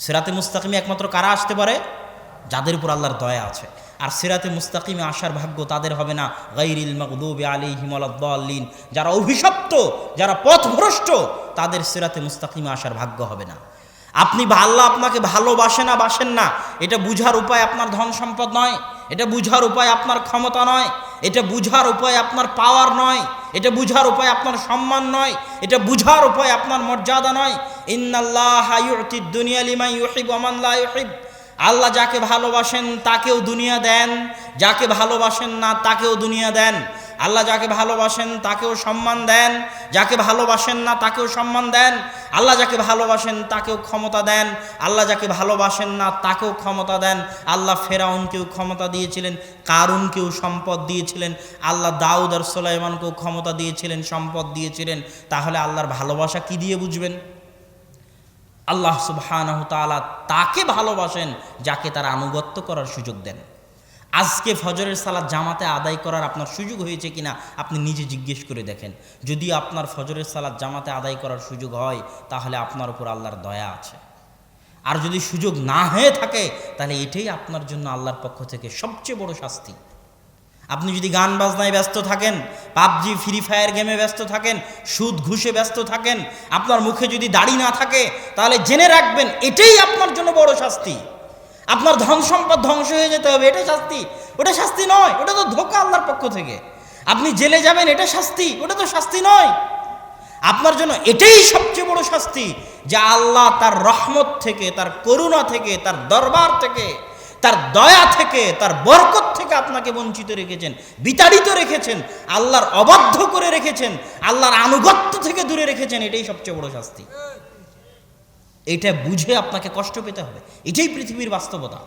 সিরাতে মুস্তাকিমে একমাত্র কারা আসতে পারে? যাদের উপর আল্লাহর দয়া আছে। আর সিরাতে মুস্তাকিমে আসার ভাগ্য তাদের হবে না গায়রিল মাগদুবি আলাইহিম ওয়ালাদ-দাল্লিন, যারা অভিশপ্ত, যারা পথভ্রষ্ট, তাদের সিরাতে মুস্তাকিমে আসার ভাগ্য হবে না। আপনি আল্লাহ আপনাকে ভালোবাসে না বাসেন না, এটা বুঝার উপায় আপনার ধন সম্পদ নয়, এটা বুঝার উপায় আপনার ক্ষমতা নয়, এটা বুঝার উপায় আপনার পাওয়ার নয়, এটা বুঝার উপায় আপনার সম্মান নয়, এটা বুঝার উপায় আপনার মর্যাদা নয়। ইন্নাল্লাহা ইউতিদ দুনিয়া লিমান ইউহিব ওয়া মান লা ইউহিব, আল্লাহ যাকে ভালোবাসেন তাকেও দুনিয়া দেন, যাকে ভালোবাসেন না তাকেও দুনিয়া দেন। আল্লাহ যাকে ভালোবাসেন তাকেও সম্মান দেন, যাকে ভালোবাসেন না তাকেও সম্মান দেন। আল্লাহ যাকে ভালোবাসেন তাকেও ক্ষমতা দেন, আল্লাহ যাকে ভালোবাসেন না তাকেও ক্ষমতা দেন। আল্লাহ ফেরাউনকেও ক্ষমতা দিয়েছিলেন, কারুনকেও সম্পদ দিয়েছিলেন, আল্লাহ দাউদ আর সুলাইমানকেও ক্ষমতা দিয়েছিলেন, সম্পদ দিয়েছিলেন। তাহলে আল্লাহর ভালোবাসা কি দিয়ে বুঝবেন? আল্লাহ সুবহানাহু তাআলা তাকে ভালোবাসেন যাকে তার আনুগত্য করার সুযোগ দেন। আজকে ফজরের সালাত জামাতে আদায় করার আপনার সুযোগ হয়েছে কিনা আপনি নিজে জিজ্ঞেস করে দেখেন। যদি আপনার ফজরের সালাত জামাতে আদায় করার সুযোগ হয় তাহলে আপনার উপর আল্লাহর দয়া আছে। আর যদি সুযোগ না হয়ে থাকে তাহলে এটাই আপনার জন্য আল্লাহর পক্ষ থেকে সবচেয়ে বড় শাস্তি। আপনি যদি গান বাজনায় ব্যস্ত থাকেন, পাবজি ফ্রি ফায়ার গেমে ব্যস্ত থাকেন, সুদ ঘুষে ব্যস্ত থাকেন, আপনার মুখে যদি দাড়ি না থাকে, তাহলে জেনে রাখবেন এটাই আপনার জন্য বড় শাস্তি। আপনার ধন সম্পদ ধ্বংস হয়ে যেতে হবে, এটা শাস্তি। ওটা শাস্তি নয়, ওটা তো ধোঁকা আল্লাহর পক্ষ থেকে। আপনি জেলে যাবেন, এটা শাস্তি, ওটা তো শাস্তি নয়। আপনার জন্য এটাই সবচেয়ে বড় শাস্তি যে আল্লাহ তার রহমত থেকে, তার করুণা থেকে, তার দরবার থেকে, তার দয়া থেকে, তার বরকত থেকে আপনাকে বঞ্চিত রেখেছেন, বিতাড়িত রেখেছেন, আল্লাহর অবাধ্য করে রেখেছেন, আল্লাহর আনুগত্য থেকে দূরে রেখেছেন। এটাই সবচেয়ে বড় শাস্তি। এটা বুঝে আপনাকে কষ্ট পেতে হবে। এটাই পৃথিবীর বাস্তবতা।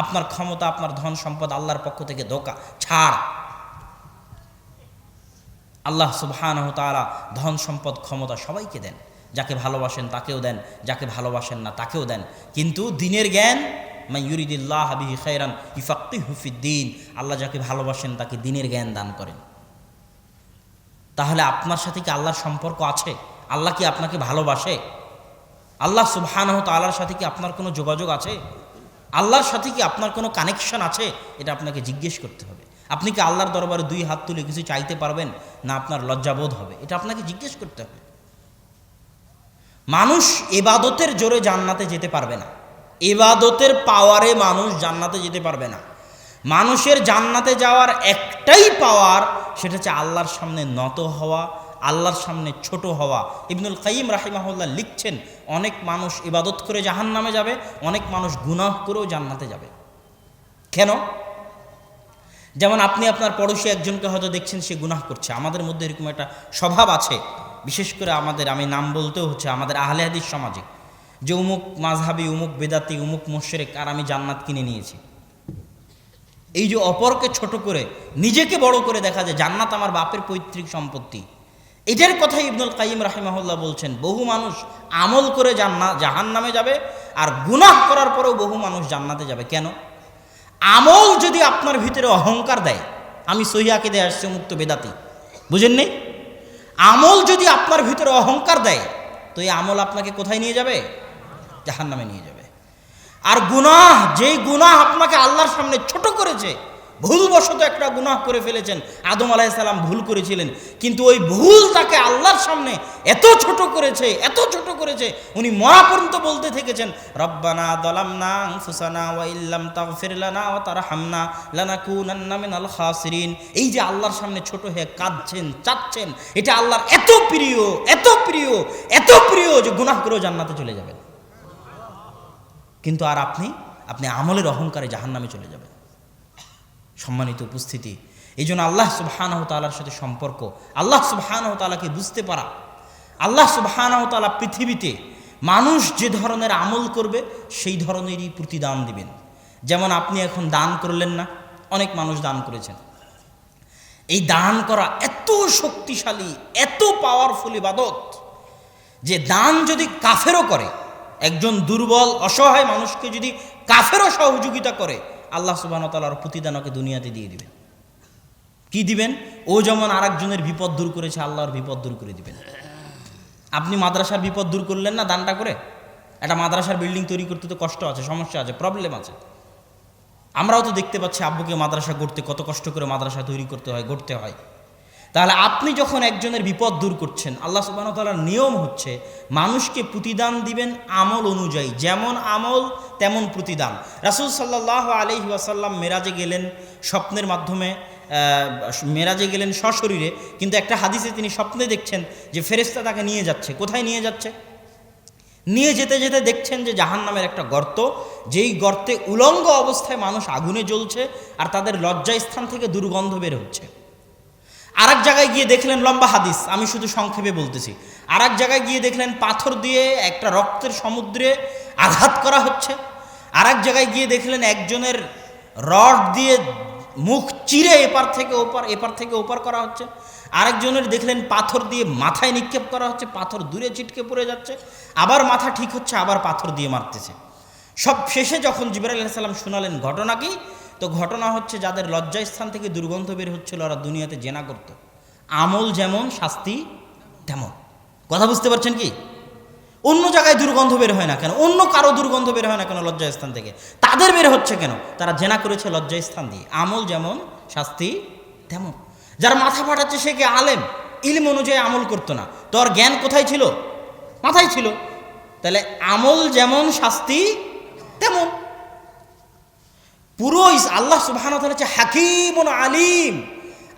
আপনার ক্ষমতা, আপনার ধন সম্পদ আল্লাহর পক্ষ থেকে ধোঁকা, ছাড়। আল্লাহ সুবহানাহু তাআলা ধন সম্পদ ক্ষমতা সবাইকে দেন, যাকে ভালোবাসেন তাকেও দেন, যাকে ভালোবাসেন না তাকেও দেন। কিন্তু দিনের জ্ঞান, মান ইউরিদিল্লাহু বিহি খায়রান ইউফাক্কিহু ফিদ্দীন, আল্লাহ যাকে ভালোবাসেন তাকে দিনের জ্ঞান দান করেন। তাহলে আপনার সাথে কি আল্লাহর সম্পর্ক আছে? আল্লাহ কি আপনাকে ভালোবাসে? আল্লাহ সুবহানাহু তাআলার সাথে কি আপনার কোনো যোগাযোগ আছে? আল্লাহর সাথে কি আপনার কোনো কানেকশন আছে? এটা আপনাকে জিজ্ঞেস করতে হবে। আপনি কি আল্লাহর দরবারে দুই হাত তুলে কিছু চাইতে পারবেন, না আপনার লজ্জাবোধ হবে? এটা আপনাকে জিজ্ঞেস করতে হবে। মানুষ ইবাদতের জোরে জান্নাতে যেতে পারবে না, ইবাদতের পাওয়ারে মানুষ জান্নাতে যেতে পারবে না। মানুষের জান্নাতে যাওয়ার একটাই পাওয়ার, সেটা হচ্ছে আল্লাহর সামনে নত হওয়া, আল্লাহর সামনে ছোট হওয়া। ইবনুল কাইয়িম রাহিমাহুল্লাহ লিখছেন, অনেক মানুষ ইবাদত করে জাহান্নামে যাবে, অনেক মানুষ গুনাহ করেও জান্নাতে যাবে। কেন? যেমন আপনি আপনার পড়োশী একজনকে হয়তো দেখছেন সে গুনাহ করছে। আমাদের মধ্যে এরকম একটা স্বভাব আছে, বিশেষ করে আমাদের, আমি নাম বলতেও হচ্ছে, আমাদের আহলে হাদিস সমাজে, যে উমুক মাযহাবি, উমুক বেদাতি, উমুক মুশরিক, আর আমি জান্নাত কিনে নিয়েছি। এই যে অপরকে ছোট করে নিজেকে বড় করে দেখা যায়, জান্নাত আমার বাপের পৈতৃক সম্পত্তি, এটার কথাই ইবনুল কাইয়িম রাহিমাহুল্লাহ বলছেন। বহু মানুষ আমল করে জাহান্নামে যাবে, আর গুনাহ করার পরেও বহু মানুষ জান্নাতে যাবে। কেন? আমল যদি আপনার ভিতরে অহংকার দেয়, আমি সহিহ আকীদায় আসছি মুক্ত বেদাতি, বুঝেননি? আমল যদি আপনার ভিতরে অহংকার দেয়, তো এই আমল আপনাকে কোথায় নিয়ে যাবে? জাহান্নামে নিয়ে যাবে। আর গুনাহ, যেই গুনাহ আপনাকে আল্লাহর সামনে ছোট করেছে, ভুলবশত একটা গুনাহ করে ফেলেছেন, আদম আলাইহিস সালাম ভুল করেছিলেন, কিন্তু ওই ভুল তাকে আল্লাহর সামনে এত ছোট করেছে, এত ছোট করেছে, উনি মরা পর্যন্ত বলতে থেকেছেন, রব্বানা যালামনা আনফুসানা ওয়া ইল্লাম তাগফির লানা ওয়া তারহামনা লানাকুনান্না মিনাল খাসিরিন। এই যে আল্লাহর সামনে ছোট হয়ে কাঁদছেন, চাচ্ছেন, এটা আল্লাহর এত প্রিয়, এত প্রিয়, এত প্রিয় যে গুনাহ করেও জান্নাতে চলে যাবেন। কিন্তু আর আপনি আমলের অহংকারে জাহান্নামে চলে যাবেন। সম্মানিত উপস্থিতি, এই জন্য আল্লাহ সুবহানাহু তাআলার সাথে সম্পর্ক, আল্লাহ সুবহানাহু তাআলাকে বুঝতে পারা। আল্লাহ সুবহানাহু তাআলা পৃথিবীতে মানুষ যে ধরনের আমল করবে সেই ধরনেরই প্রতিদান দিবেন। যেমন আপনি এখন দান করলেন না, অনেক মানুষ দান করেছেন। এই দান করা এত শক্তিশালী, এত পাওয়ারফুল ইবাদত যে দান যদি কাফেরও করে, একজন দুর্বল অসহায় মানুষকে যদি কাফেরও সহযোগিতা করে, আল্লাহ সুবহানাহু ওয়া তাআলার প্রতিদান ওকে দুনিয়াতে দিয়ে দিবেন। কি দিবেন? ও যেমন আরেকজনের বিপদ দূর করেছে, আল্লাহর বিপদ দূর করে দিবেন। আপনি মাদ্রাসার বিপদ দূর করলেন না দানটা করে? একটা মাদ্রাসার বিল্ডিং তৈরি করতে তো কষ্ট আছে, সমস্যা আছে, প্রবলেম আছে। আমরাও তো দেখতে পাচ্ছি আব্বুকে মাদ্রাসা গড়তে কত কষ্ট করে মাদ্রাসা তৈরি করতে হয়, গড়তে হয়। তাহলে আপনি যখন একজনের বিপদ দূর করছেন, আল্লাহ সুবহানাহু ওয়া তাআলার নিয়ম হচ্ছে মানুষকে প্রতিদান দিবেন আমল অনুযায়ী, যেমন আমল তেমন প্রতিদান। রাসূল সাল্লাল্লাহু আলাইহি ওয়াসাল্লাম মেরাজে গেলেন স্বপ্নের মাধ্যমে, মেরাজে গেলেন সশরীরে, কিন্তু একটা হাদিসে তিনি স্বপ্নে দেখছেন যে ফেরেশতা তাকে নিয়ে যাচ্ছে। কোথায় নিয়ে যাচ্ছে? নিয়ে যেতে যেতে দেখছেন যে জাহান্নামের একটা গর্ত, যেই গর্তে উলঙ্গ অবস্থায় মানুষ আগুনে জ্বলছে আর তাদের লজ্জাস্থান থেকে দুর্গন্ধ বের হচ্ছে। আর এক জায়গায় গিয়ে দেখলেন, লম্বা হাদিস আমি শুধু সংক্ষেপে বলতেছি, আর এক জায়গায় গিয়ে দেখলেন পাথর দিয়ে একটা রক্তের সমুদ্রে আঘাত করা হচ্ছে। আর এক জায়গায় গিয়ে দেখলেন একজনের রড দিয়ে মুখ চিরে এপার থেকে ওপার করা হচ্ছে। আরেকজনের দেখলেন পাথর দিয়ে মাথায় নিক্ষেপ করা হচ্ছে, পাথর দূরে ছিটকে পড়ে যাচ্ছে, আবার মাথা ঠিক হচ্ছে, আবার পাথর দিয়ে মারতেছে। সব শেষে যখন জিবরাইল আলাইহিস সালাম শোনালেন ঘটনা কি, তো ঘটনা হচ্ছে যাদের লজ্জাস্থান থেকে দুর্গন্ধ বের হচ্ছিল ওরা দুনিয়াতে জেনা করত। আমল যেমন শাস্তি তেমন। কথা বুঝতে পারছেন কি? অন্য জায়গায় দুর্গন্ধ বের হয় না কেন, অন্য কারো দুর্গন্ধ বের হয় না কেন লজ্জাস্থান থেকে, তাদের বের হচ্ছে কেন? তারা জেনা করেছে লজ্জাস্থান দিয়ে। আমল যেমন শাস্তি তেমন। যারা মাথা ফাটাচ্ছে সে কি আলেম? ইলম অনুযায়ী আমল করতো না, তো আর জ্ঞান কোথায় ছিল? মাথায় ছিল। তাহলে আমল যেমন শাস্তি তেমন। পুরো আল্লাহ সুবহানাহু ওয়া তাআলা হচ্ছে হাকীমুন আলিম।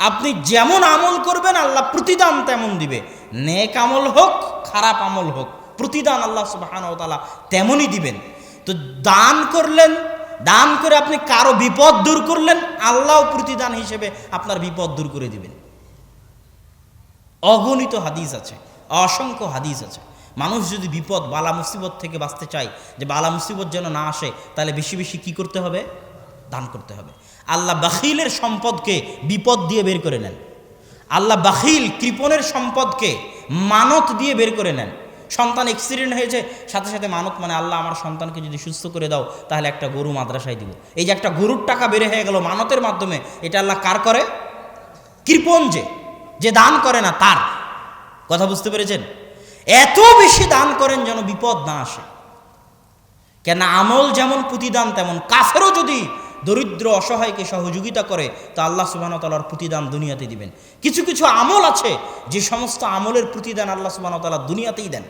আপনি যেমন আমল করবেন আল্লাহ প্রতিদান তেমন দিবে। নেক আমল হোক খারাপ আমল হোক, প্রতিদান আল্লাহ সুবহানাহু ওয়া তাআলা তেমনই দিবেন। তো দান করলেন, দান করে আপনি কারো বিপদ দূর করলেন, আল্লাহ প্রতিদান হিসেবে আপনার বিপদ দূর করে দিবেন। অগণিত হাদিস আছে, অসংখ্য হাদিস আছে। মানুষ যদি বিপদ বালা মুসিবত থেকে বাঁচতে চায়, যে বালা মুসিবত যেন না আসে, তাহলে বেশি বেশি কি করতে হবে? দান করতে হবে। আল্লাহ বাখিলের সম্পদকে বিপদ দিয়ে বের করে নেন। আল্লাহ বাখিল কৃপণের সম্পদকে মানত দিয়ে বের করে নেন। সন্তান অ্যাক্সিডেন্ট হয়েছে, সাথে সাথে মানত, মানে আল্লাহ আমার সন্তানকে যদি সুস্থ করে দাও তাহলে একটা গরু মাদ্রাসায় দিব। এই যে একটা গরুর টাকা বেড়ে হয়ে গেল মানতের মাধ্যমে, এটা আল্লাহ কার করে? কৃপণ যে দান করে না তার। কথা বুঝতে পেরেছেন? এত বেশি দান করেন যেন বিপদ না আসে। কেন আমল যেমন প্রতিদান তেমন। কাফেরও যদি দরিদ্র অসহায়কে সহযোগিতা করে তা আল্লাহ সুবহানাহু ওয়া তাআলার প্রতিদান দুনিয়াতে দিবেন। কিছু কিছু আমল আছে যে সমস্ত আমলের প্রতিদান আল্লাহ সুবহানাহু ওয়া তাআলা দুনিয়াতেই দেন।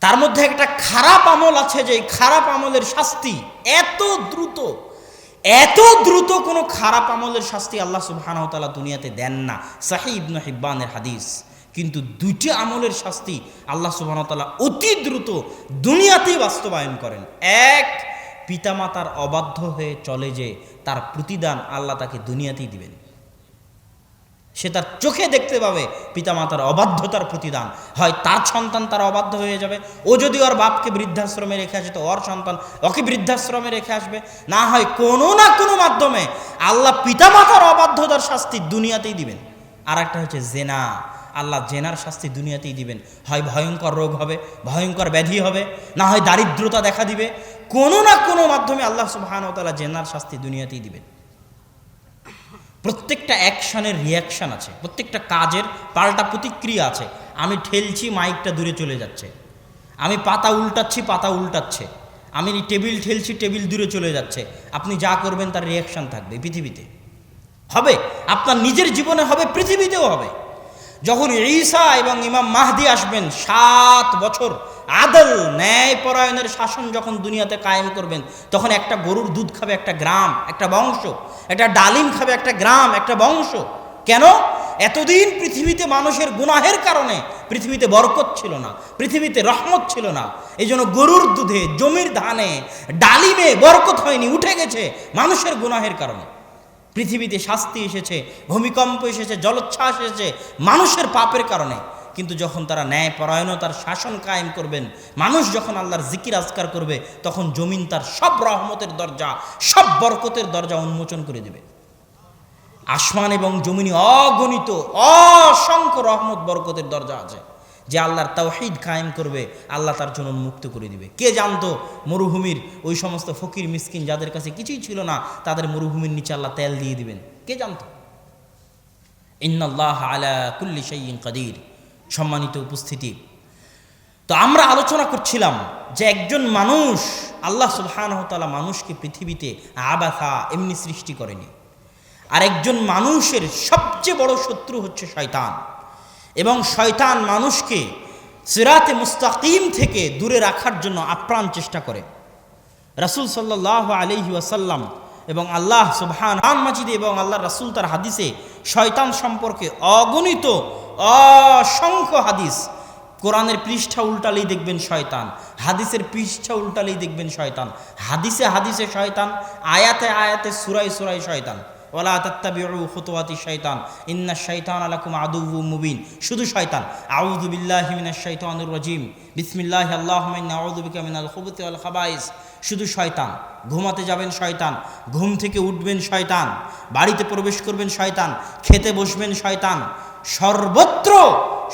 তার মধ্যে একটা খারাপ আমল আছে, যে খারাপ আমলের শাস্তি এত দ্রুত কোনো খারাপ আমলের শাস্তি আল্লাহ সুবহানাহু ওয়া তাআলা দুনিয়াতে দেন না। সহিহ ইবনে হিব্বানের হাদিস। কিন্তু দুইটি আমলের শাস্তি আল্লাহ সুবহানাহু ওয়া তাআলা অতি দ্রুত দুনিয়াতেই বাস্তবায়ন করেন। এক, পিতামাতার অবাধ্য হয়ে চলে যে তার প্রতিদান আল্লাহ তাকে দুনিয়াতেই দিবেন। সে তার চোখে দেখতে পাবে পিতামাতার অবাধ্যতার প্রতিদান। হয় তার সন্তান তার অবাধ্য হয়ে যাবে, ও যদি ওর বাপকে বৃদ্ধাশ্রমে রেখে আসে তো ওর সন্তান ওকে বৃদ্ধাশ্রমে রেখে আসবে। না হয় কোনো না কোনো মাধ্যমে আল্লাহ পিতামাতার অবাধ্যতার শাস্তি দুনিয়াতেই দিবেন। আর একটা হচ্ছে জেনা। আল্লাহ জেনার শাস্তি দুনিয়াতেই দিবেন। হয় ভয়ঙ্কর রোগ হবে, ভয়ঙ্কর ব্যাধি হবে, না হয় দারিদ্রতা দেখা দিবে। কোনো না কোনো মাধ্যমে আল্লাহ সুবহানাহু ওয়া তাআলা জেনার শাস্তি দুনিয়াতেই দিবেন। প্রত্যেকটা অ্যাকশনের রিয়াকশান আছে, প্রত্যেকটা কাজের পাল্টা প্রতিক্রিয়া আছে। আমি ঠেলছি, মাইকটা দূরে চলে যাচ্ছে। আমি পাতা উল্টাচ্ছি, পাতা উল্টাচ্ছে। আমি টেবিল ঠেলছি, টেবিল দূরে চলে যাচ্ছে। আপনি যা করবেন তার রিয়াকশান থাকবে, পৃথিবীতে হবে, আপনার নিজের জীবনে হবে, পৃথিবীতেও হবে। যখন ঈসা এবং ইমাম মাহদি আসবেন, 7 বছর আদল ন্যায় পরায়ণের শাসন যখন দুনিয়াতে কায়েম করবেন, তখন একটা গরুর দুধ খাবে একটা গ্রাম, একটা বংশ, একটা ডালিম খাবে একটা গ্রাম, একটা বংশ। কেন? এতদিন পৃথিবীতে মানুষের গুনাহের কারণে পৃথিবীতে বরকত ছিল না, পৃথিবীতে রহমত ছিল না। এই জন্য গরুর দুধে, জমির ধানে, ডালিমে বরকত হয়নি, উঠে গেছে মানুষের গুনাহের কারণে। পৃথিবীতে শাস্তি এসেছে, ভূমিকম্প এসেছে, জলোচ্ছ্বাস এসেছে মানুষের পাপের কারণে। কিন্তু যখন তারা ন্যায় পরায়ণতার শাসন কায়েম করবেন, মানুষ যখন আল্লাহর জিকির আজকার করবে, তখন জমিন তার সব রহমতের দরজা, সব বরকতের দরজা উন্মোচন করে দেবে। আসমান এবং জমিনে অগণিত অসংখ্য রহমত বরকতের দরজা আছে, যে আল্লাহর তাওহীদ কায়েম করবে আল্লাহ তার জন্য মুক্ত করে দিবে। কে জানতো মরুভূমির ওই সমস্ত ফকির মিসকিন যাদের কাছে কিছুই ছিল না, তাদের মরুভূমির নিচে আল্লাহ তেল দিয়ে দিবেন? কে জানতো? ইন্নাল্লাহ আলা কুল্লি শাইইন কাদির। সম্মানিত উপস্থিতি, তো আমরা আলোচনা করছিলাম যে একজন মানুষ, আল্লাহ সুবহানাহু ওয়া তাআলা মানুষকে পৃথিবীতে আবাথা এমনি সৃষ্টি করেনি। আর একজন মানুষের সবচেয়ে বড় শত্রু হচ্ছে শয়তান, এবং শয়তান মানুষকে সিরাতে মুস্তাকিম থেকে দূরে রাখার জন্য আপ্রাণ চেষ্টা করে। রাসূল সাল্লাল্লাহু আলাইহি ওয়াসাল্লাম এবং আল্লাহ সুবহানাহু মাজিদে এবং আল্লাহ রাসূল তার হাদিসে শয়তান সম্পর্কে অগণিত অসংখ্য হাদিস, কোরআনের পৃষ্ঠা উল্টালেই দেখবেন শয়তান, হাদিসের পৃষ্ঠা উল্টালেই দেখবেন শয়তান, হাদিসে হাদিসে শয়তান, আয়াতে আয়াতে সূরায় সূরায় শয়তান। ওয়ালা তাত্তাবিউ খুতুওয়াতি শাইতান ইন্নাশ শাইতানা লাকুম আদুউম মুবিন, শুধু শয়তান। আউযু বিল্লাহি মিনাশ শাইতানির রাজিম, বিসমিল্লাহি আল্লাহুম্মা ইন্নী আউযু বিকা মিনাল খুবুতি ওয়াল খাবাইস, শুধু শয়তান। ঘুমাতে যাবেন শয়তান, ঘুম থেকে উঠবেন শয়তান, বাড়িতে প্রবেশ করবেন শয়তান, খেতে বসবেন শয়তান, সর্বত্র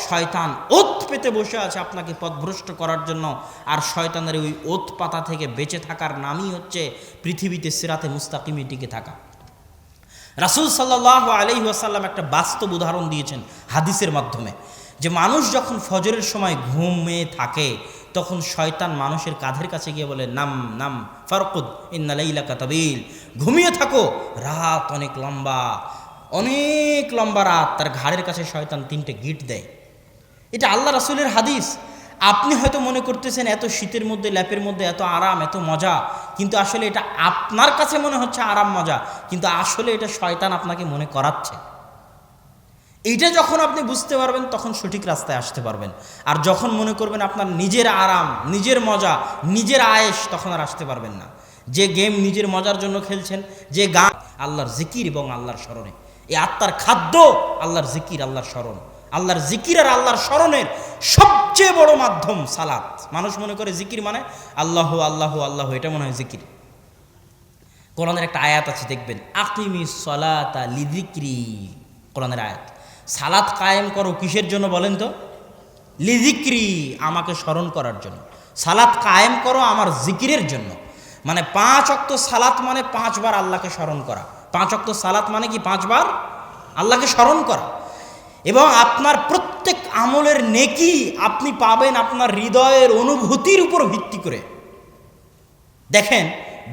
শয়তান ওত পেতে বসে আছে আপনাকে পথভ্রষ্ট করার জন্য। আর শয়তানের ওই ওত পাতা থেকে বেঁচে থাকার নামই হচ্ছে পৃথিবীতে সিরাতে মুস্তাকিমে টিকে থাকা। রাসূল সাল্লাল্লাহু আলাইহি ওয়াসাল্লাম একটা বাস্তব উদাহরণ দিয়েছেন হাদিসের মাধ্যমে, যে মানুষ যখন ফজরের সময় ঘুমিয়ে থাকে তখন শয়তান মানুষের কাঁধের কাছে গিয়ে বলে, নাম নাম ফারকুদ ইন্না লাইলাকা তাবিল, ঘুমিয়ে থাকো, রাত অনেক লম্বা, অনেক লম্বা রাত। তার ঘাড়ের কাছে শয়তান 3টে গিট দেয়। এটা আল্লাহ রাসূলের হাদিস। আপনি হয়তো মনে করতেছেন এত শীতের মধ্যে, ল্যাপের মধ্যে এত আরাম, এত মজা, কিন্তু আসলে এটা আপনার কাছে মনে হচ্ছে আরাম মজা, কিন্তু আসলে এটা শয়তান আপনাকে মনে করাচ্ছে। এইটা যখন আপনি বুঝতে পারবেন তখন সঠিক রাস্তায় আসতে পারবেন। আর যখন মনে করবেন আপনার নিজের আরাম, নিজের মজা, নিজের আয়েশ, তখন আর আসতে পারবেন না। যে গেম নিজের মজার জন্য খেলছেন, যে গান, আল্লাহর জিকির এবং আল্লাহর স্মরণে, এই আত্মার খাদ্য আল্লাহর জিকির, আল্লাহর স্মরণ। আল্লাহর জিকির আর আল্লাহর স্মরণের সবচেয়ে বড় মাধ্যম সালাত। মানুষ মনে করে জিকির মানে আল্লাহ আল্লাহ আল্লাহ, এটা মনে হয় জিকির। কোরআনের একটা আয়াত আছে, দেখবেন, আকিমিস সালাতা লিযিকরি, কোরআনের আয়াত। সালাত কায়েম করো কিসের জন্য বলেন তো? লিযিকরি, আমাকে স্মরণ করার জন্য। সালাত কায়েম করো আমার জিকিরের জন্য। মানে 5 ওয়াক্ত সালাত মানে 5 বার আল্লাহকে স্মরণ করা। 5 ওয়াক্ত সালাত মানে কি? 5 বার আল্লাহকে স্মরণ করা। এবং আপনার প্রত্যেক আমলের নেকি আপনি পাবেন আপনার হৃদয়ের অনুভূতির উপর ভিত্তি করে। দেখেন,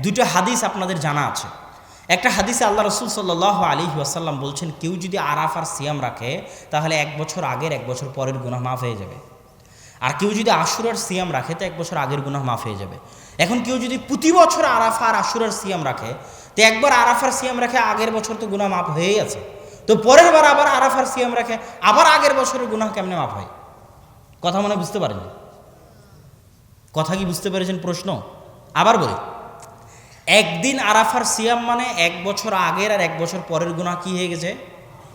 2টা হাদিস আপনাদের জানা আছে। একটা হাদিসে আল্লাহ রাসূল সাল্লাল্লাহু আলাইহি ওয়াসাল্লাম বলছেন, কেউ যদি আরাফার সিয়াম রাখে তাহলে 1 বছর আগের 1 বছর পরের গুনাহ মাফ হয়ে যাবে। আর কেউ যদি আশুরার সিয়াম রাখে তো 1 বছর আগের গুনাহ মাফ হয়ে যাবে। এখন কেউ যদি প্রতি বছর আরাফা আর আশুরার সিয়াম রাখে, তো একবার আরাফার সিয়াম রাখে, আগের বছর তো গুনাহ মাফ হয়েই আছে, তো পরের বার আবার আরাফার সিয়াম রাখে, আবার আগের বছরের গুনাহ কেমনে মাফ হয়? কথা মনে বুঝতে পারেন? কথা কি বুঝতে পেরেছেন প্রশ্ন? আবার বলি, একদিন আরাফার সিয়াম মানে 1 বছর আগের আর 1 বছর পরের গুনাহ কি হয়ে গেছে?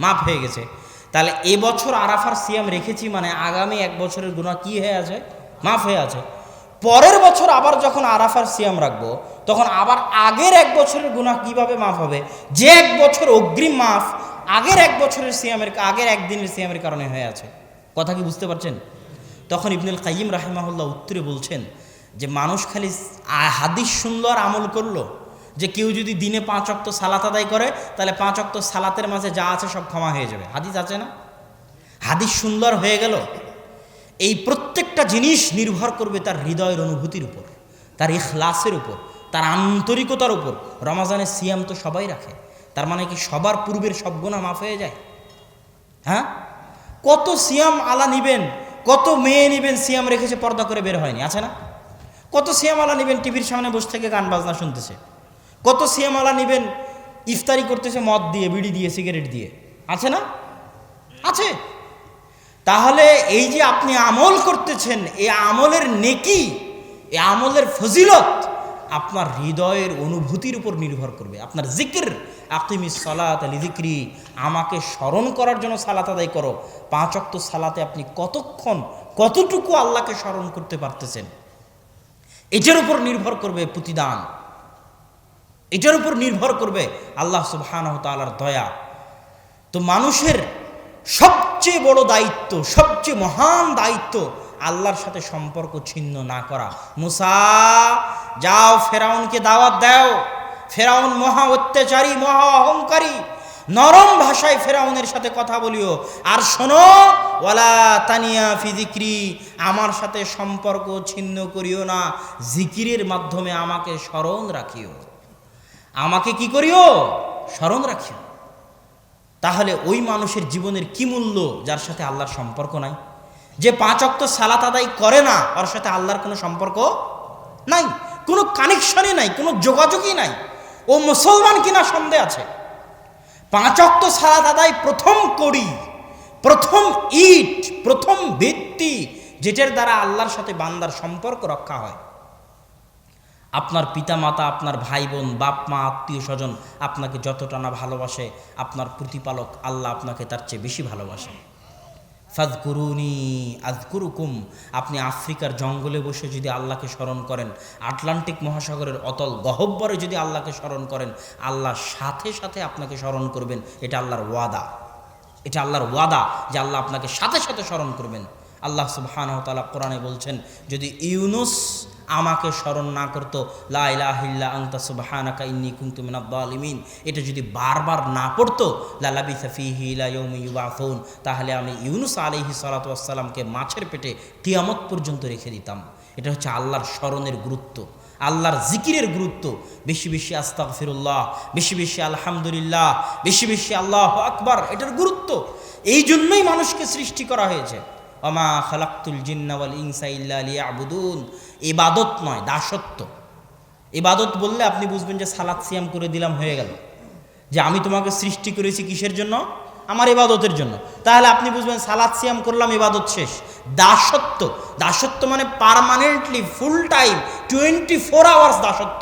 মাফ হয়ে গেছে। তাহলে এবছর আরাফার সিয়াম রেখেছি মানে আগামী 1 বছরের গুনাহ কি হয়ে আছে? মাফ হয়ে আছে। পরের বছর আবার যখন আরাফার সিয়াম রাখবো তখন আবার আগের 1 বছরের গুনাহ কিভাবে মাফ হবে? যে 1 বছর অগ্রিম মাফ আগের 1 বছরের সিয়ামের, আগের একদিনের সিয়ামের কারণে হয়ে আছে। কথা কি বুঝতে পারছেন? তখন ইবনুল কাইয়িম রাহিমাহুল্লাহ উত্তরে বলছেন যে মানুষ খালি হাদিস সুন্দর আমল করলো, যে কেউ যদি দিনে 5 ওয়াক্ত সালাত আদায় করে তাহলে 5 ওয়াক্ত সালাতের মাঝে যা আছে সব ক্ষমা হয়ে যাবে। হাদিস আছে না? হাদিস সুন্দর হয়ে গেল। এই প্রত্যেকটা জিনিস নির্ভর করবে তার হৃদয়ের অনুভূতির উপর, তার ইখলাসের উপর, তার আন্তরিকতার উপর। রমাজানের সিয়াম তো সবাই রাখে, তার মানে কি সবার পূর্বের সব গুনাহ মাফ হয়ে যায়? হ্যাঁ, কত সিয়াম আলা নিবেন, কত মেয়ে নিবেন সিয়াম রেখেছে পর্দা করে বের হয়নি, আছে না? কত সিয়াম আলা নিবেন টিভির সামনে বসে থেকে গান বাজনা শুনতেছে, কত সিয়াম আলা নিবেন ইফতারি করতেছে মদ দিয়ে, বিড়ি দিয়ে, সিগারেট দিয়ে, আছে না? আছে। তাহলে এই যে আপনি আমল করতেছেন, এই আমলের নেকি, এই আমলের ফজিলত আপনার হৃদয়ের অনুভূতির উপর নির্ভর করবে। আপনার জিকির, আকিমিস সালাত লিযিকরি, আমাকে স্মরণ করার জন্য সালাত আদায় করো। 5 ওয়াক্ত সালাতে আপনি কতক্ষণ, কতটুকু আল্লাহকে স্মরণ করতে পারতেছেন, এটার উপর নির্ভর করবে প্রতিদান, এটার উপর নির্ভর করবে আল্লাহ সুবহানাহু ওয়া তাআলার দয়া। তো মানুষের সবচেয়ে বড় দায়িত্ব, সবচেয়ে মহান দায়িত্ব আল্লাহর সাথে সম্পর্ক ছিন্ন না করা। মুসা, যাও ফেরাউনকে দাওয়াত দাও। ফেরাউন মহা অত্যাচারী, মহা অহংকারী, নরম ভাষায় ফেরাউনের সাথে কথা বলিও। আর শোনো, ওয়ালা তানিয়া ফি যিকরি, আমার সাথে সম্পর্ক ছিন্ন করিও না, জিকিরের মাধ্যমে আমাকে স্মরণ রাখিও। আমাকে কি করিও? স্মরণ রাখিও। তাহলে ওই মানুষের জীবনের কি মূল্য যার সাথে আল্লাহর সম্পর্ক নাই? যে 5 ওয়াক্ত সালাত আদায় করে না, ওর সাথে আল্লাহর কোনো সম্পর্ক নাই, কোনো কানেকশনই নাই, কোনো যোগাযোগই নাই। ও মুসলমান কিনা সন্দেহ আছে। 5 ওয়াক্ত সালাত আদায় প্রথম কড়ি, প্রথম ইট, প্রথম ভিত্তি, যেটার দ্বারা আল্লাহর সাথে বান্দার সম্পর্ক রক্ষা হয়। আপনার পিতা মাতা, আপনার ভাই বোন, বাপ মা, আত্মীয় স্বজন আপনাকে যতটা না ভালোবাসে, আপনার প্রতিপালক আল্লাহ আপনাকে তার চেয়ে বেশি ভালোবাসে। ফাযকুরুনি আযকুরুকুম, আপনি আফ্রিকার জঙ্গলে বসে যদি আল্লাহকে স্মরণ করেন, আটলান্টিক মহাসাগরের অতল গহ্বরে যদি আল্লাহকে স্মরণ করেন, আল্লাহ সাথে সাথে আপনাকে স্মরণ করবেন। এটা আল্লাহর ওয়াদা, এটা আল্লাহর ওয়াদা যে আল্লাহ আপনাকে সাথে সাথে স্মরণ করবেন। আল্লাহ সুবহানাহু ওয়া তাআলা কোরআনে বলছেন, যদি ইউনুস আমাকে স্মরণ না করতো, লা ইলাহা ইল্লা আনতা সুবহানাকা ইন্নী কুনতু মিনাজ জালিমিন, এটা যদি বারবার না পড়তো, লা লাবিসা ফীহি ইলা ইয়াউমি ইউবাসুন, তাহলে আমি ইউনুস আলাইহিস সালাতু ওয়াস সালামকে মাছের পেটে কিয়ামত পর্যন্ত রেখে দিতাম। এটা হচ্ছে আল্লাহর স্মরণের গুরুত্ব, আল্লাহর জিকিরের গুরুত্ব। বেশি বেশি আস্তাগফিরুল্লাহ, বেশি বেশি আলহামদুলিল্লাহ, বেশি বেশি আল্লাহু আকবার, এটার গুরুত্ব। এই জন্যই মানুষকে সৃষ্টি করা হয়েছে। ওমা খালাকতুল জিন্না ওয়াল ইনসা ইল্লা লিয়াবুদুন, ইবাদত নয়, দাসত্ব। ইবাদত বললে আপনি বুঝবেন যে সালাত সিয়াম করে দিলাম হয়ে গেল, যে আমি তোমাকে সৃষ্টি করেছি কিসের জন্য? আমার ইবাদতের জন্য। তাহলে আপনি বুঝবেন সালাত সিয়াম করলাম, ইবাদত শেষ। দাসত্ব, দাসত্ব মানে পার্মানেন্টলি ফুল টাইম 24 আওয়ার্স দাসত্ব।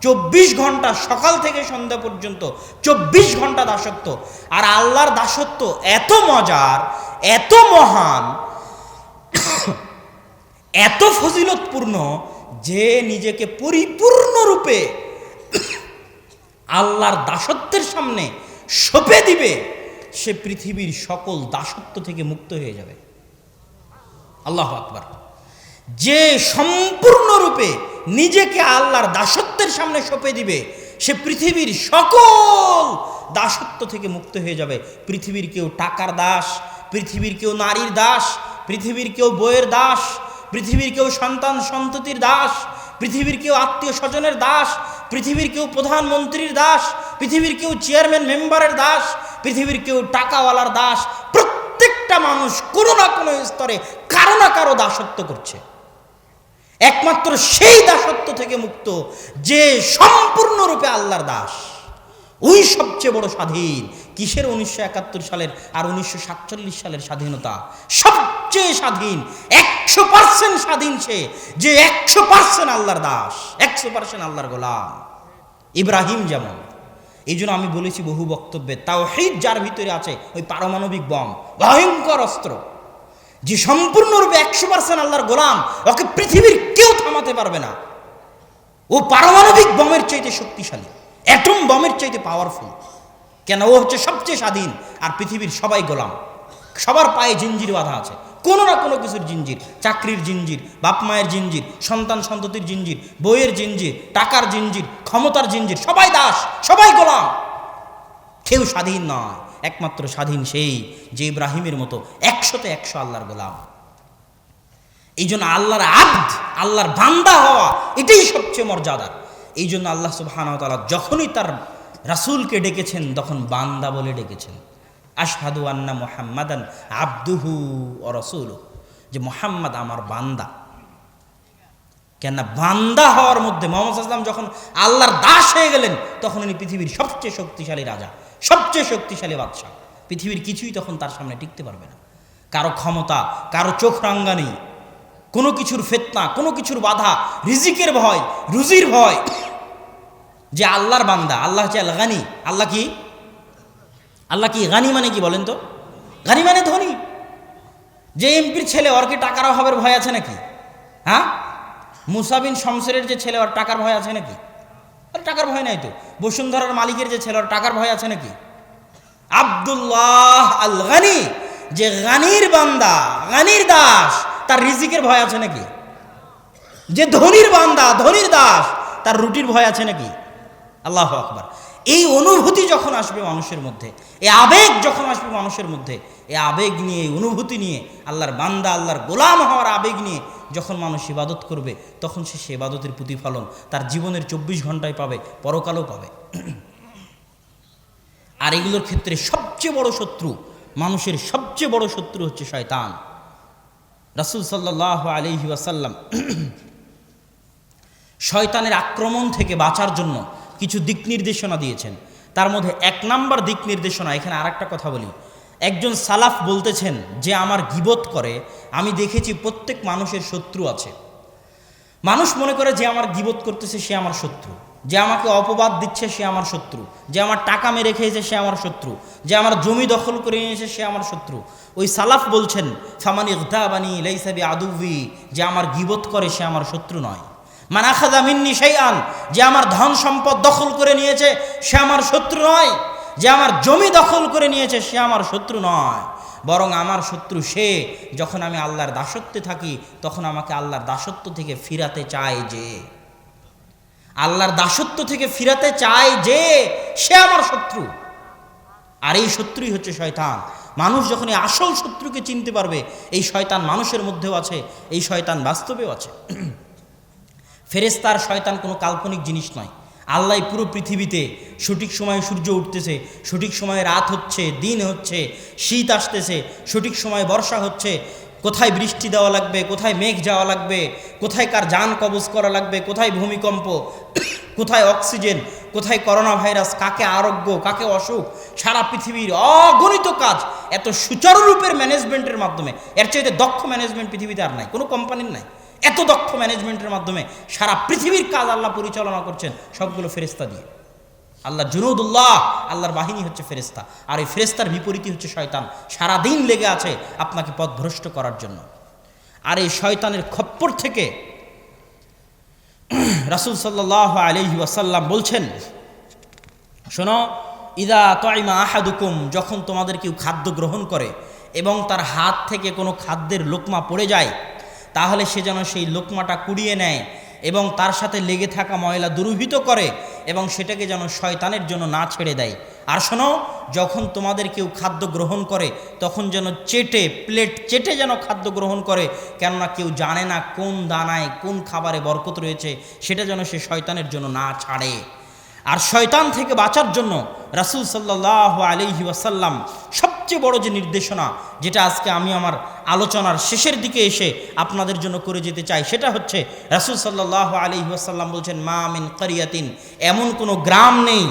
24 ঘন্টা, সকাল থেকে সন্ধ্যা পর্যন্ত 24 ঘন্টা দাসত্ব। আর আল্লাহর দাসত্ব এত মজার, এত মহান, এত ফজিলতপূর্ণ যে নিজেকে পরিপূর্ণরূপে আল্লাহর দাসত্বের সামনে সঁপে দিবে, সে পৃথিবীর সকল দাসত্ব থেকে মুক্ত হয়ে যাবে। আল্লাহু আকবার। যে সম্পূর্ণরূপে নিজেকে আল্লাহর দাসত্বের সামনে সঁপে দিবে, সে পৃথিবীর সকল দাসত্ব থেকে মুক্ত হয়ে যাবে। পৃথিবীর কেউ টাকার দাস, পৃথিবীর কেউ নারীর দাস, পৃথিবীর কেউ বইয়ের দাস, পৃথিবীর কেউ সন্তান সন্ততির দাস, পৃথিবীর কেউ আত্মীয় স্বজনের দাস, পৃথিবীর কেউ প্রধানমন্ত্রীর দাস, পৃথিবীর কেউ চেয়ারম্যান মেম্বারের দাস, পৃথিবীর কেউ টাকাওয়ালার দাস। প্রত্যেকটা মানুষ কোনো না কোনো স্তরে কারো না কারো দাসত্ব করছে। একমাত্র সেই দাসত্ব থেকে মুক্ত যে সম্পূর্ণরূপে আল্লাহর দাস, ওই সবচেয়ে বড় স্বাধীন। কিসের 1971 সালের আর 1947 সালের স্বাধীনতা? সবচেয়ে স্বাধীন, 100% স্বাধীন সে যে 100% আল্লাহর দাস, 100% আল্লাহর গোলাম। ইব্রাহিম যেমন। এই জন্য আমি বলেছি বহু বক্তব্যে, তাওহীদ যার ভিতরে আছে, ওই পারমাণবিক বম, ভয়ঙ্কর অস্ত্র, যে সম্পূর্ণরূপে 100% আল্লাহর গোলাম, ওকে পৃথিবীর কেউ থামাতে পারবে না। ও পারমাণবিক বমের চাইতে শক্তিশালী, অ্যাটম বমের চাইতে পাওয়ারফুল। কেন? ও হচ্ছে সবচেয়ে স্বাধীন, আর পৃথিবীর সবাই গোলাম। সবার পায়ে জিঞ্জির বাঁধা আছে, কোনো না কোনো কিছুর জিঞ্জির, চাকরির জিঞ্জির, বাপ মায়ের জিঞ্জির, সন্তান সন্ততির জিঞ্জির, বইয়ের জিঞ্জির, টাকার জিঞ্জির, ক্ষমতার জিঞ্জির। সবাই দাস, সবাই গোলাম, কেউ স্বাধীন নয়। একমাত্র স্বাধীন সেই যে ইব্রাহিমের মতো 100তে 100 আল্লাহর গোলাম। এই জন্য আল্লাহর আব্দ, আল্লাহর বান্দা হওয়া, এটাই সবচেয়ে মর্যাদার। এই জন্য আল্লাহ সুবহানাহু ওয়া তাআলা যখনই তার রাসূলকে ডেকেছেন, তখন বান্দা বলে ডেকেছেন। আশহাদু আন্না মুহাম্মাদান আবদুহু ওয়া রাসূলুহু, যে মুহাম্মদ আমার বান্দা। কেন? বান্দা হওয়ার মধ্যে মুহাম্মদ সাল্লাল্লাহু আলাইহি ওয়াসাল্লাম যখন আল্লাহর দাস হয়ে গেলেন, তখন উনি পৃথিবীর সবচেয়ে শক্তিশালী রাজা, সবচেয়ে শক্তিশালী বাদশা। পৃথিবীর কিছুই তখন তার সামনে টিকতে পারবে না। কারো ক্ষমতা, কারো চোখ রাঙ্গানি, কোনো কিছুর ফিতনা, কোনো কিছুর বাধা, রিজিকের ভয়, রুজির ভয়। যে আল্লাহর বান্দা, আল্লাহ হচ্ছে আল গানি। আল্লাহ কি? আল্লাহ কি? গানি মানে কি বলেন তো? গানি মানে ধনী। যে এমপির ছেলে, ওর কি টাকার অভাবের ভয় আছে নাকি? হ্যাঁ? মুসা বিন শমসেরের যে ছেলে, ওর টাকার ভয় আছে নাকি? আর টাকার ভয় নাই তো। বসুন্ধরার মালিকের যে ছেলে, ওর টাকার ভয় আছে নাকি? আব্দুল্লাহ আল গানি, যে গানির বান্দা, গানির দাস, তার রিজিকের ভয় আছে নাকি? যে ধনীর বান্দা, ধনীর দাস, তার রুটির ভয় আছে নাকি? আল্লাহু আকবার। এই অনুভূতি যখন আসবে মানুষের মধ্যে, এই আবেগ যখন আসবে মানুষের মধ্যে, এই আবেগ নিয়ে, এই অনুভূতি নিয়ে, আল্লাহর বান্দা, আল্লাহর গোলাম হওয়ার আবেগ নিয়ে যখন মানুষ ইবাদত করবে, তখন সে ইবাদতের প্রতিফলন তার জীবনের 24 ঘন্টায় পাবে, পরকালও পাবে। আর এগুলোর ক্ষেত্রে সবচেয়ে বড় শত্রু, মানুষের সবচেয়ে বড় শত্রু হচ্ছে শয়তান। রাসূল সাল্লাল্লাহু আলাইহি ওয়াসাল্লাম শয়তানের আক্রমণ থেকে বাঁচার জন্য কিছু দিক নির্দেশনা দিয়েছেন। তার মধ্যে 1 নাম্বার দিক নির্দেশনা, এখানে আরেকটা কথা বলি, একজন সালাফ বলতেছেন যে আমার গীবত করে, আমি দেখেছি প্রত্যেক মানুষের শত্রু আছে। মানুষ মনে করে যে আমার গীবত করতেছে সে আমার শত্রু, যে আমাকে অপবাদ দিচ্ছে সে আমার শত্রু, যে আমার টাকা মেরে খেয়েছে সে আমার শত্রু, যে আমার জমি দখল করে নিয়েছে সে আমার শত্রু। ওই সালাফ বলছেন ফামান ইগতাবানি লাইসা বিআদুবি, যে আমার গীবত করে সে আমার শত্রু নয়। মান আখাযা মিন্নি শাইআন, যে আমার ধন সম্পদ দখল করে নিয়েছে সে আমার শত্রু নয়, যে আমার জমি দখল করে নিয়েছে সে আমার শত্রু নয়, বরং আমার শত্রু সে যখন আমি আল্লাহর দাসত্বে থাকি তখন আমাকে আল্লাহর দাসত্ব থেকে ফিরাতে চায়, যে আল্লাহর দাসত্ব থেকে ফিরাতে চায় যে সে আমার শত্রু। আর এই শত্রুই হচ্ছে শয়তান। মানুষ যখন এই আসল শত্রুকে চিনতে পারবে, এই শয়তান মানুষের মধ্যেও আছে, এই শয়তান বাস্তবেও আছে। ফেরেশতার শয়তান কোনো কাল্পনিক জিনিস নয়। আল্লাহ পুরো পৃথিবীতে সঠিক সময়ে সূর্য উঠতেছে, সঠিক সময়ে রাত হচ্ছে, দিন হচ্ছে, শীত আসতেছে, সঠিক সময়ে বর্ষা হচ্ছে, কোথায় বৃষ্টি দেওয়া লাগবে, কোথায় মেঘ যাওয়া লাগবে, কোথায় কার জান কবজ করা লাগবে, কোথায় ভূমিকম্প, কোথায় অক্সিজেন, কোথায় করোনা ভাইরাস, কাকে আরোগ্য, কাকে অসুখ, সারা পৃথিবীর অগণিত কাজ এত সুচারুরূপের ম্যানেজমেন্টের মাধ্যমে, এর চাইতে দক্ষ ম্যানেজমেন্ট পৃথিবীতে আর নাই, কোনো কোম্পানির নাই। এত দক্ষ ম্যানেজমেন্টের মাধ্যমে সারা পৃথিবীর কাজ আল্লাহ পরিচালনা করছেন, সবগুলো ফেরেশতা দিয়ে। আল্লাহ জুনুদুল্লাহ, আল্লাহর বাহিনী হচ্ছে ফেরেশতা। আর এই ফেরেশতার বিপরীতই হচ্ছে শয়তান, সারাদিন লেগে আছে আপনাকে পথভ্রষ্ট করার জন্য। আর এই শয়তানের খপ্পর থেকে রাসূল সাল্লাল্লাহু আলাইহি ওয়াসাল্লাম বলছেন, শোনো, ইদা তাইমা আহাদুকুম, যখন তোমাদের কেউ খাদ্য গ্রহণ করে এবং তার হাত থেকে কোনো খাদ্যের লোকমা পড়ে যায়, তাহলে সে যেন সেই লোকমাটা কুড়িয়ে নেয় এবং তার সাথে লেগে থাকা ময়লা দূরীভূত করে এবং সেটাকে যেন শয়তানের জন্য না ছেড়ে দেয়। আর শোনো, যখন তোমাদের কেউ খাদ্য গ্রহণ করে তখন যেন প্লেট চেটে যেন খাদ্য গ্রহণ করে, কেননা কেউ জানে না কোন দানায় কোন খাবারে বরকত রয়েছে, সেটা যেন সে শয়তানের জন্য না ছাড়ে। আর শয়তান থেকে বাঁচার জন্য রাসূল সাল্লাল্লাহু আলাইহি ওয়াসাল্লাম সবচেয়ে বড় যে নির্দেশনা, যেটা আজকে আমি আমার আলোচনার শেষের দিকে এসে আপনাদের জন্য করে যেতে চাই, সেটা হচ্ছে রাসূল সাল্লাল্লাহু আলাইহি ওয়াসাল্লাম বলছেন, মা মিন কারিয়াতিন, এমন কোনো গ্রাম নেই,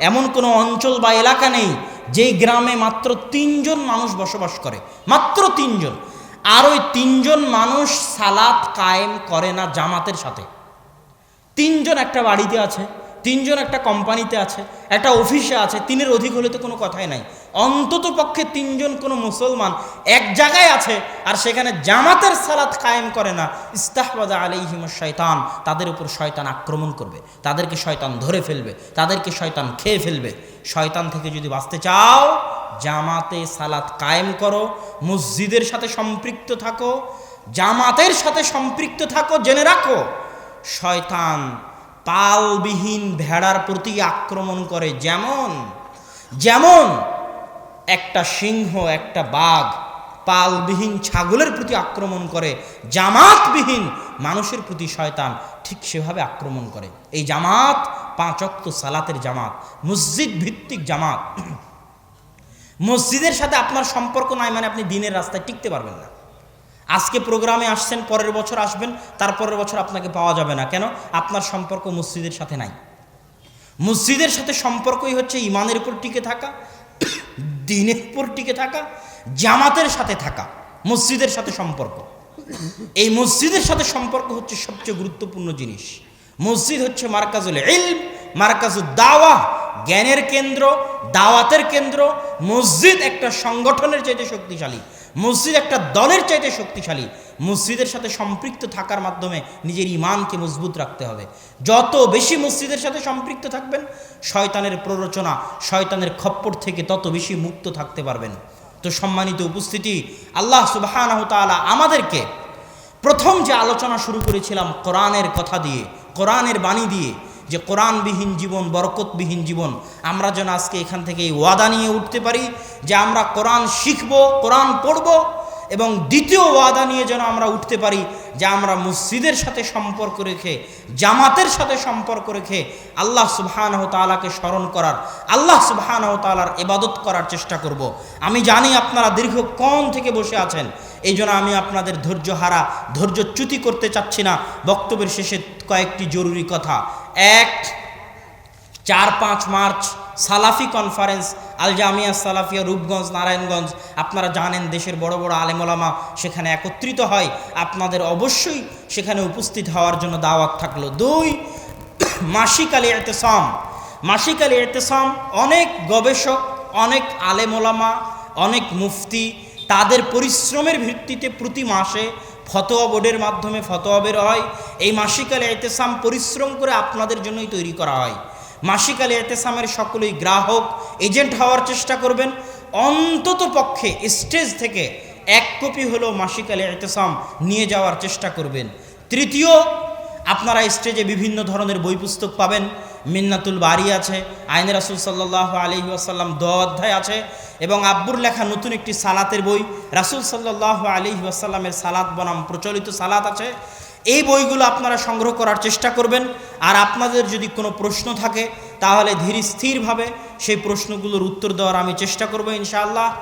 এমন কোনো অঞ্চল বা এলাকা নেই যেই গ্রামে মাত্র 3 জন মানুষ বসবাস করে, মাত্র 3 জন। আর ওই 3 জন মানুষ সালাত কায়েম করে না জামাতের সাথে। 3 জন একটা বাড়িতে আছে, 3 জন একটা কোম্পানিতে আছে, একটা অফিসে আছে, 3-এর অধিক হলে তো কোনো কথাই নাই। অন্তত পক্ষে 3 জন কোনো মুসলমান এক জায়গায় আছে আর সেখানে জামাতের সালাত কায়েম করে না, ইস্তাহওয়াযা আলাইহিমুশ শয়তান, তাদের উপর শয়তান আক্রমণ করবে, তাদেরকে শয়তান ধরে ফেলবে, তাদেরকে শয়তান খেয়ে ফেলবে। শয়তান থেকে যদি বাঁচতে চাও, জামাতে সালাত কায়েম করো, মসজিদের সাথে সম্পৃক্ত থাকো, জামাতের সাথে সম্পৃক্ত থাকো। জেনে রাখো, শয়তান পালবিহীন ভেড়ার প্রতি আক্রমণ করে, যেমন একটা সিংহ, একটা বাঘ পালবিহীন ছাগলের প্রতি আক্রমণ করে, জামাতবিহীন মানুষের প্রতি শয়তান ঠিক সেভাবে আক্রমণ করে। এই জামাত 5 ওয়াক্ত সালাতের জামাত, মসজিদ ভিত্তিক জামাত। মসজিদের সাথে আপনার সম্পর্ক নাই মানে আপনি দিনের রাস্তায় টিকতে পারবেন না। আজকে প্রোগ্রামে আসছেন, পরের বছর আসবেন, তারপরের বছর আপনাকে পাওয়া যাবে না। কেন? আপনার সম্পর্ক মসজিদের সাথে নাই। মসজিদের সাথে সম্পর্কই হচ্ছে ইমানের উপর টিকে থাকা, দ্বীনের উপর টিকে থাকা, জামাতের সাথে থাকা, মসজিদের সাথে সম্পর্ক। এই মসজিদের সাথে সম্পর্ক হচ্ছে সবচেয়ে গুরুত্বপূর্ণ জিনিস। মসজিদ হচ্ছে মারকাজুল ইলম, মারকাজুদ দাওয়া, জ্ঞানের কেন্দ্র, দাওয়াতের কেন্দ্র। মসজিদ একটা সংগঠনের চাইতে শক্তিশালী, মসজিদ একটা দলের চাইতে শক্তিশালী। মসজিদের সাথে সম্পৃক্ত থাকার মাধ্যমে নিজের ঈমানকে মজবুত রাখতে হবে। যত বেশি মসজিদের সাথে সম্পৃক্ত থাকবেন, শয়তানের প্ররোচনা, শয়তানের খপ্পর থেকে তত বেশি মুক্ত থাকতে পারবেন। তো সম্মানিত উপস্থিতি, আল্লাহ সুবহানাহু ওয়া তাআলা আমাদেরকে প্রথম যে আলোচনা শুরু করেছিলাম কোরআনের কথা দিয়ে, কোরআনের বাণী দিয়ে, যে কোরআনবিহীন জীবন, বরকতবিহীন জীবন। আমরা যেন আজকে এখান থেকে এই ওয়াদা নিয়ে উঠতে পারি যে আমরা কোরআন শিখব, কোরআন পড়ব, এবং দ্বিতীয় ওয়াদা নিয়ে যেন আমরা উঠতে পারি যে আমরা মসজিদের সাথে সম্পর্ক রেখে, জামাতের সাথে সম্পর্ক রেখে আল্লাহ সুবহানাহু ওয়া তাআলাকে স্মরণ করার, আল্লাহ সুবহানাহু ওয়া তাআলার ইবাদত করার চেষ্টা করব। আমি জানি আপনারা দীর্ঘক্ষণ থেকে বসে আছেন, এই জন্য আমি আপনাদের ধৈর্যচ্যুতি করতে চাচ্ছি না। বক্তব্যের শেষে কয়েকটি জরুরি কথা। 4-5 মার্চ সালাফি কনফারেন্স, আল জামিয়া সালাফিয়া, রূপগঞ্জ, নারায়ণগঞ্জ। আপনারা জানেন দেশের বড় বড় আলেম ওলামা সেখানে একত্রিত হয়, আপনাদের অবশ্যই সেখানে উপস্থিত হওয়ার জন্য দাওয়াত থাকলো। 2, মাসিক আল ইতিসাম। মাসিক আল ইতিসাম অনেক গবেষক, অনেক আলেম ওলামা, অনেক মুফতি তাদের পরিশ্রমের ভিত্তিতে প্রতি মাসে ফতোয়া বোর্ডের মাধ্যমে ফতোয়া বের হয়। এই মাসিক আল ইতিসাম পরিশ্রম করে আপনাদের জন্যই তৈরি করা হয়। মাসিক আল ইতিসামের সকলেই গ্রাহক, এজেন্ট হওয়ার চেষ্টা করবেন। অন্তত পক্ষে স্টেজ থেকে 1 কপি হলেও মাসিক আল ইতিসাম নিয়ে যাওয়ার চেষ্টা করবেন। 3, আপনারা স্টেজে বিভিন্ন ধরনের বই পুস্তক পাবেন। মিন্নাতুল বারি আছে, আইনে রাসূল সাল্লাল্লাহু আলাইহি ওয়াসাল্লাম 10 অধ্যায় আছে, এবং আব্বুর লেখা নতুন একটি সালাতের বই, রাসূল সাল্লাল্লাহু আলাইহি ওয়াসাল্লামের সালাত বনাম প্রচলিত সালাত আছে। এই বইগুলো আপনারা সংগ্রহ করার চেষ্টা করবেন। আর আপনাদের যদি কোনো প্রশ্ন থাকে তাহলে ধীর স্থিরভাবে সেই প্রশ্নগুলোর উত্তর দেওয়ার আমি চেষ্টা করব ইনশাআল্লাহ।